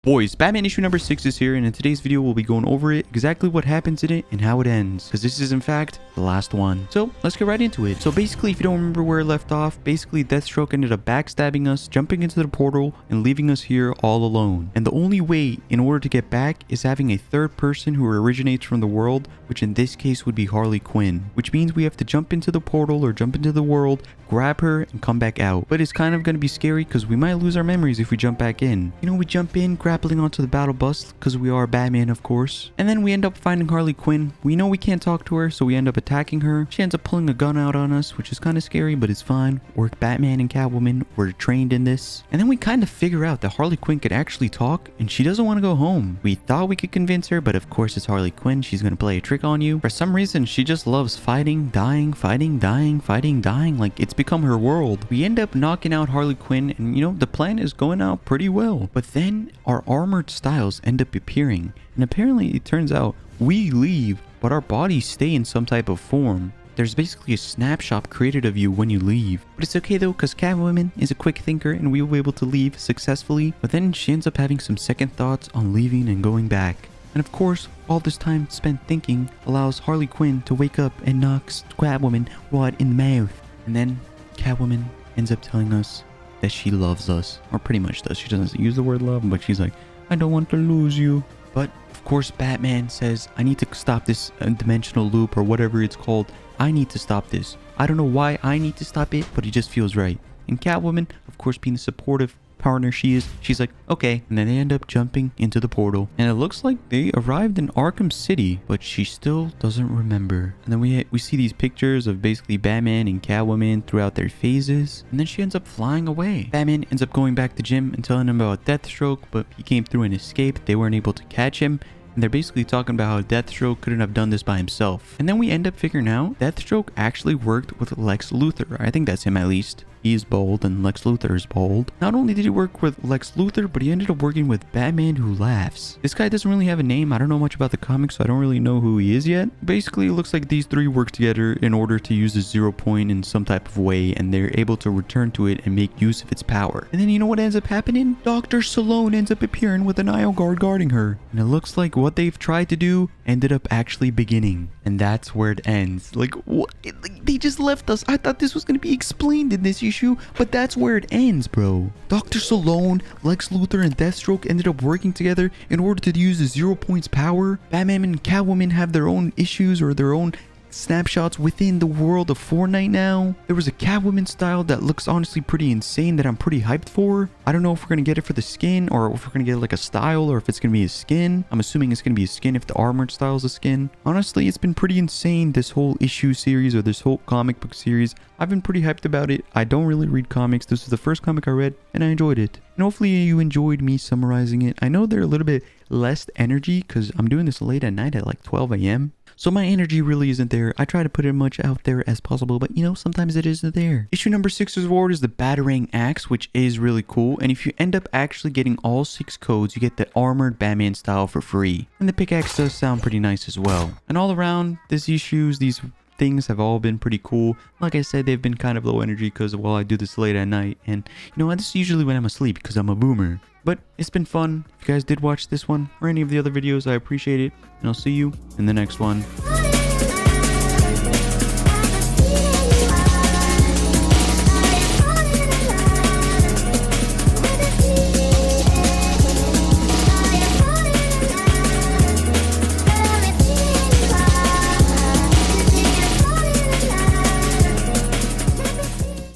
Boys, Batman issue number 6 is here, and in today's video we'll be going over it, exactly what happens in it, and how it ends. Because this is in fact the last one. So let's get right into it. So basically, if you don't remember where it left off, basically Deathstroke ended up backstabbing us, jumping into the portal, and leaving us here all alone. And the only way in order to get back is having a third person who originates from the world, which in this case would be Harley Quinn. Which means we have to jump into the portal or jump into the world, grab her, and come back out. But it's kind of going to be scary because we might lose our memories if we jump back in. You know, we jump in, grappling onto the battle bus because we are Batman, of course. And then we end up finding Harley Quinn. We know we can't talk to her, so we end up attacking her. She ends up pulling a gun out on us, which is kind of scary, but it's fine. We're Batman and Catwoman. We're trained in this. And then we kind of figure out that Harley Quinn could actually talk, and she doesn't want to go home. We thought we could convince her, but of course it's Harley Quinn. She's going to play a trick on you. For some reason, she just loves fighting, dying, fighting, dying, fighting, dying. Like, it's become her world. We end up knocking out Harley Quinn, and you know, the plan is going out pretty well. But then our armored styles end up appearing, and apparently it turns out we leave, but our bodies stay in some type of form. There's basically a snapshot created of you when you leave. But it's okay though, because Catwoman is a quick thinker and we will be able to leave successfully. But then she ends up having some second thoughts on leaving and going back. And of course, all this time spent thinking allows Harley Quinn to wake up and knocks Catwoman right in the mouth. And then Catwoman ends up telling us that she loves us, or pretty much does. She doesn't use the word love, but she's like, I don't want to lose you. But of course, Batman says, I need to stop this dimensional loop or whatever it's called. I need to stop this. I don't know why I need to stop it, but it just feels right. And Catwoman, of course, being the supportive partner she is, she's like, okay. And then they end up jumping into the portal, and it looks like they arrived in Arkham City, but she still doesn't remember. And then we see these pictures of basically Batman and Catwoman throughout their phases, and then she ends up flying away. Batman ends up going back to Jim and telling him about Deathstroke, but he came through and escaped. They weren't able to catch him. And they're basically talking about how Deathstroke couldn't have done this by himself. And then we end up figuring out Deathstroke actually worked with Lex Luthor. I think that's him at least. He's bold and Lex Luthor is bold. Not only did he work with Lex Luthor, but he ended up working with Batman Who Laughs. This guy doesn't really have a name. I don't know much about the comics, so I don't really know who he is yet. Basically, it looks like these three work together in order to use the 0 point in some type of way, and they're able to return to it and make use of its power. And then you know what ends up happening? Dr. Salone ends up appearing with an Isle Guard guarding her. And it looks like what they've tried to do ended up actually beginning. And that's where it ends. Like, what? They just left us. I thought this was going to be explained in this issue, but that's where it ends, bro. Dr. Salone, Lex Luthor, and Deathstroke ended up working together in order to use the 0 points power. Batman and Catwoman have their own issues or their own snapshots within the world of Fortnite now. There was a Catwoman style that looks honestly pretty insane that I'm pretty hyped for. I don't know if we're gonna get it for the skin or if we're gonna get like a style or if it's gonna be a skin. I'm assuming it's gonna be a skin if the armored style is a skin. Honestly, it's been pretty insane, this whole issue series or this whole comic book series. I've been pretty hyped about it. I don't really read comics. This is the first comic I read and I enjoyed it. And hopefully you enjoyed me summarizing it. I know they're a little bit less energy because I'm doing this late at night at like 12 a.m. So my energy really isn't there. I try to put as much out there as possible, but you know, sometimes it isn't there. Issue number 6's reward is the Batarang Axe, which is really cool. And if you end up actually getting all 6 codes, you get the armored Batman style for free. And the pickaxe does sound pretty nice as well. And all around, these things have all been pretty cool. Like I said, they've been kind of low energy because, well, I do this late at night. And you know, this is usually when I'm asleep because I'm a boomer. But it's been fun. If you guys did watch this one or any of the other videos, I appreciate it. And I'll see you in the next one.